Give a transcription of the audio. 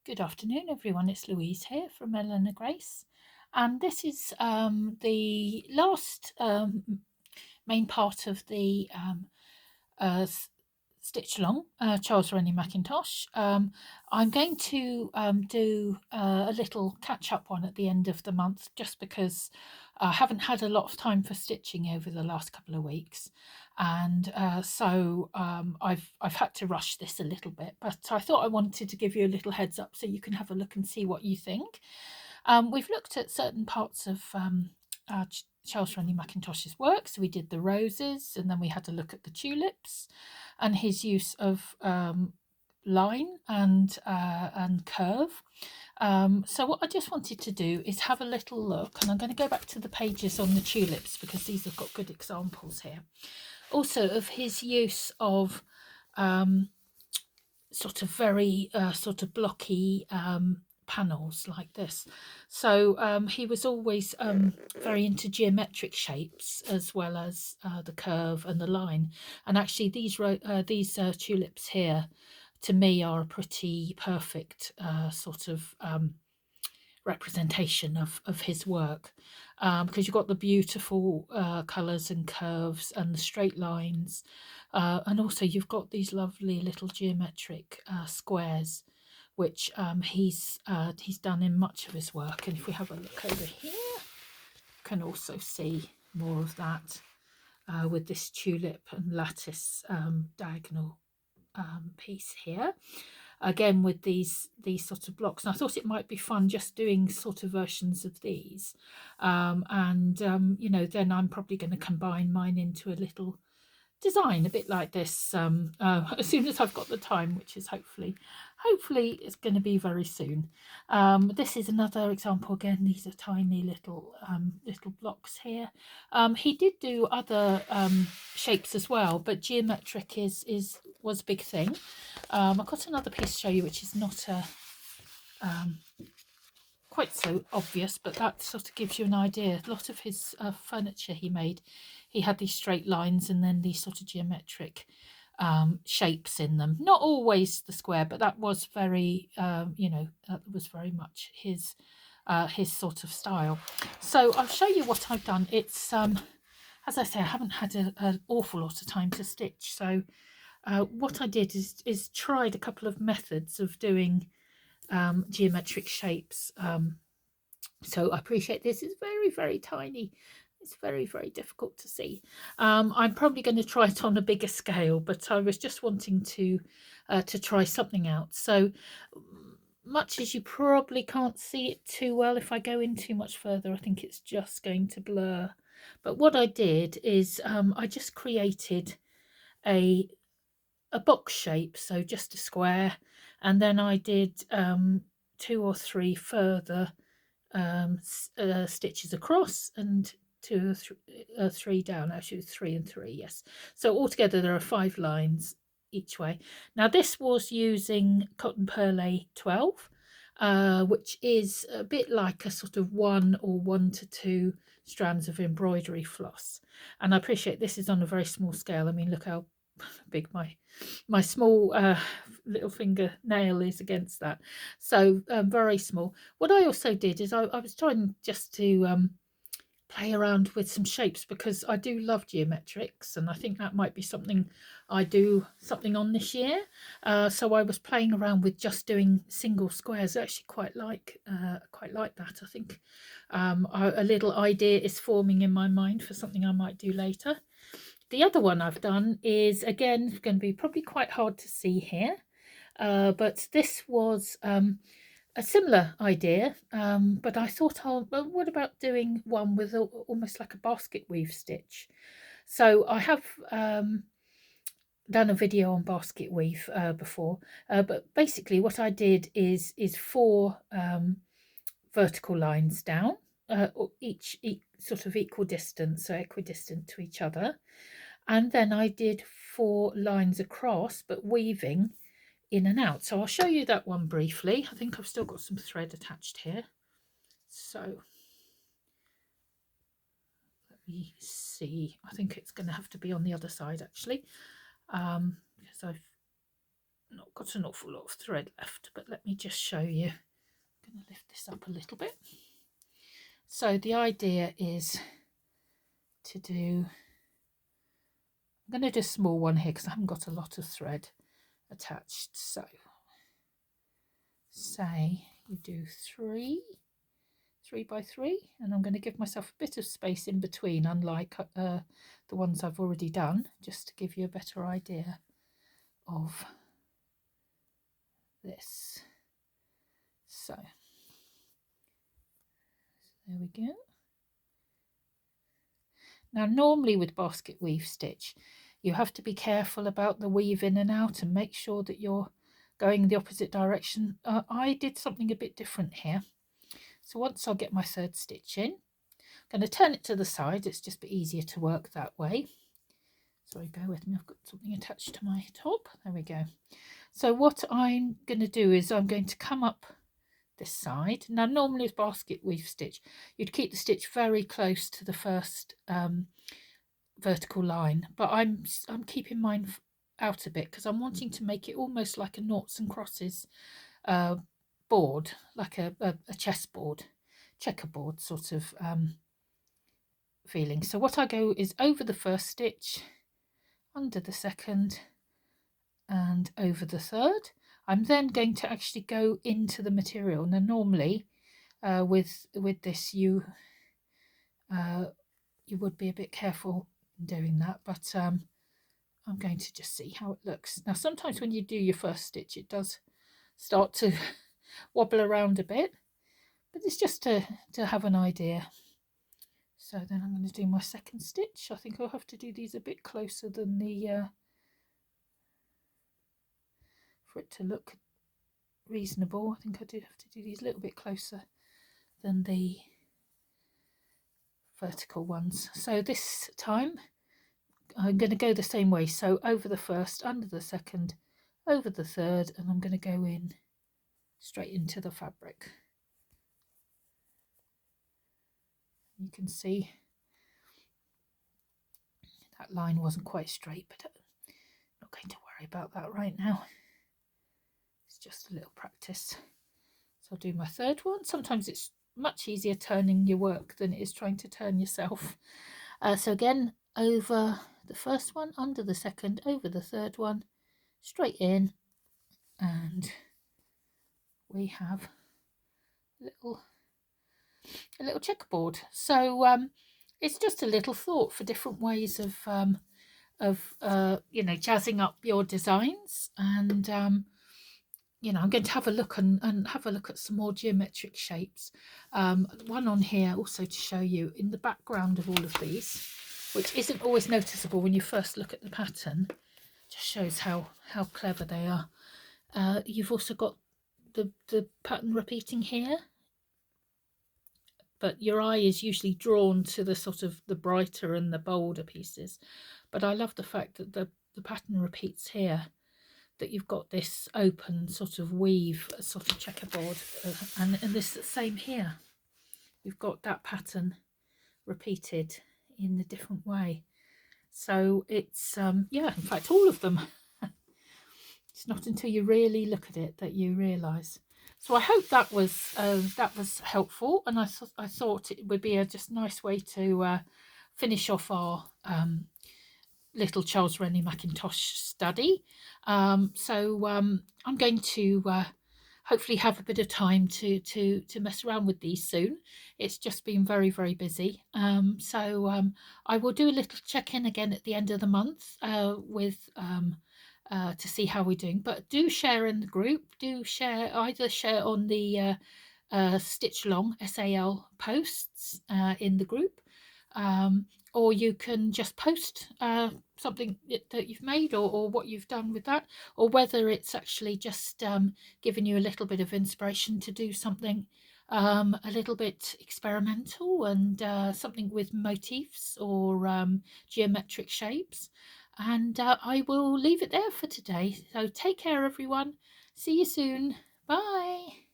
Good afternoon, everyone. It's Louise here from Eleanor Grace, and this is the last main part of the stitch along Charles Rennie Mackintosh. I'm going to do a little catch up one at the end of the month, just because I haven't had a lot of time for stitching over the last couple of weeks, and so I've had to rush this a little bit. But I thought I wanted to give you a little heads up so you can have a look and see what you think. We've looked at certain parts of Charles Rennie Mackintosh's work. So we did the roses, and then we had a look at the tulips and his use of line and curve. So what I just wanted to do is have a little look, and I'm going to go back to the pages on the tulips because these have got good examples here. Also of his use of sort of very sort of blocky panels like this. So he was always very into geometric shapes as well as the curve and the line. And actually these tulips here to me are a pretty perfect sort of representation of his work, because you've got the beautiful colours and curves and the straight lines, and also you've got these lovely little geometric squares, which he's done in much of his work. And if we have a look over here, you can also see more of that with this tulip and lattice diagonal piece here, again with these sort of blocks. And I thought it might be fun just doing sort of versions of these, you know, then I'm probably going to combine mine into a little design a bit like this as soon as I've got the time, which is hopefully it's going to be very soon. This is another example. Again, these are tiny little blocks here. He did do other shapes as well, but geometric was a big thing. I've got another piece to show you which is not quite so obvious, but that sort of gives you an idea. A lot of his furniture he had these straight lines and then these sort of geometric shapes in them. Not always the square, but that was very, you know, that was very much his sort of style. So I'll show you what I've done. It's as I say, I haven't had an awful lot of time to stitch. So what I did is tried a couple of methods of doing geometric shapes. So I appreciate this is very, very tiny. It's very, very difficult to see. I'm probably going to try it on a bigger scale, but I was just wanting to try something out. So much as you probably can't see it too well, if I go in too much further, I think it's just going to blur. But what I did is I just created a box shape, so just a square, and then I did 2 or 3 further stitches across and 2 or 3 down, actually 3 and 3, yes. So altogether there are 5 lines each way. Now this was using cotton perlé 12, which is a bit like a sort of 1 or 1 to 2 strands of embroidery floss. And I appreciate this is on a very small scale. I mean, look how big my small little finger nail is against that. So very small. What I also did is I was trying just to play around with some shapes, because I do love geometrics, and I think that might be something I do something on this year. So I was playing around with just doing single squares. I actually quite like that. I think a little idea is forming in my mind for something I might do later. The other one I've done is, again, going to be probably quite hard to see here, but this was a similar idea, but I thought, well, what about doing one with almost like a basket weave stitch? So I have done a video on basket weave before, but basically what I did is 4 vertical lines down, each sort of equal distance, so equidistant to each other. And then I did 4 lines across, but weaving in and out. So I'll show you that one briefly. I think I've still got some thread attached here. So let me see. I think it's going to have to be on the other side actually, because I've not got an awful lot of thread left, but let me just show you. I'm going to lift this up a little bit. So the idea is to do, I'm going to do a small one here because I haven't got a lot of thread attached. So say you do 3 by 3, and I'm going to give myself a bit of space in between, unlike the ones I've already done, just to give you a better idea of this. So there we go. Now normally with basket weave stitch you have to be careful about the weave in and out and make sure that you're going the opposite direction. I did something a bit different here. So once I get my 3rd stitch in, I'm going to turn it to the side. It's just a bit easier to work that way. Sorry, bear with me, I've got something attached to my top. There we go. So what I'm going to do is I'm going to come up this side. Now normally with basket weave stitch you'd keep the stitch very close to the first vertical line, but I'm keeping mine out a bit because I'm wanting to make it almost like a noughts and crosses board, like a chessboard, checkerboard sort of feeling. So what I go is over the 1st stitch, under the 2nd, and over the 3rd. I'm then going to actually go into the material. Now normally with this you would be a bit careful in doing that, but I'm going to just see how it looks. Now sometimes when you do your 1st stitch it does start to wobble around a bit, but it's just to have an idea. So then I'm going to do my 2nd stitch. I think I'll have to do these a bit closer than the for it to look reasonable. I think I do have to do these a little bit closer than the vertical ones. So this time I'm going to go the same way. So over the 1st, under the 2nd, over the 3rd, and I'm going to go in straight into the fabric. You can see that line wasn't quite straight, but I'm not going to worry about that right now. It's just a little practice. So I'll do my 3rd one. Sometimes it's much easier turning your work than it is trying to turn yourself. So again, over the 1st one, under the 2nd, over the 3rd one, straight in, and we have a little checkerboard. So it's just a little thought for different ways of you know, jazzing up your designs. And you know, I'm going to have a look and have a look at some more geometric shapes. One on here also to show you in the background of all of these, which isn't always noticeable when you first look at the pattern. Just shows how clever they are. You've also got the pattern repeating here, but your eye is usually drawn to the sort of the brighter and the bolder pieces. But I love the fact that the pattern repeats here, that you've got this open sort of weave, sort of checkerboard, and this the same here. You've got that pattern repeated in a different way. So it's yeah, in fact all of them. It's not until you really look at it that you realise. So I hope that was helpful, and I thought it would be a just nice way to finish off our little Charles Rennie Mackintosh study. So I'm going to hopefully have a bit of time to mess around with these soon. It's just been very, very busy. So I will do a little check-in again at the end of the month with to see how we're doing. But do share in the group. Do share, either share on the Stitch Along SAL posts in the group, or you can just post something that you've made, or what you've done with that, or whether it's actually just giving you a little bit of inspiration to do something a little bit experimental and something with motifs or geometric shapes. And I will leave it there for today. So take care, everyone. See you soon. Bye.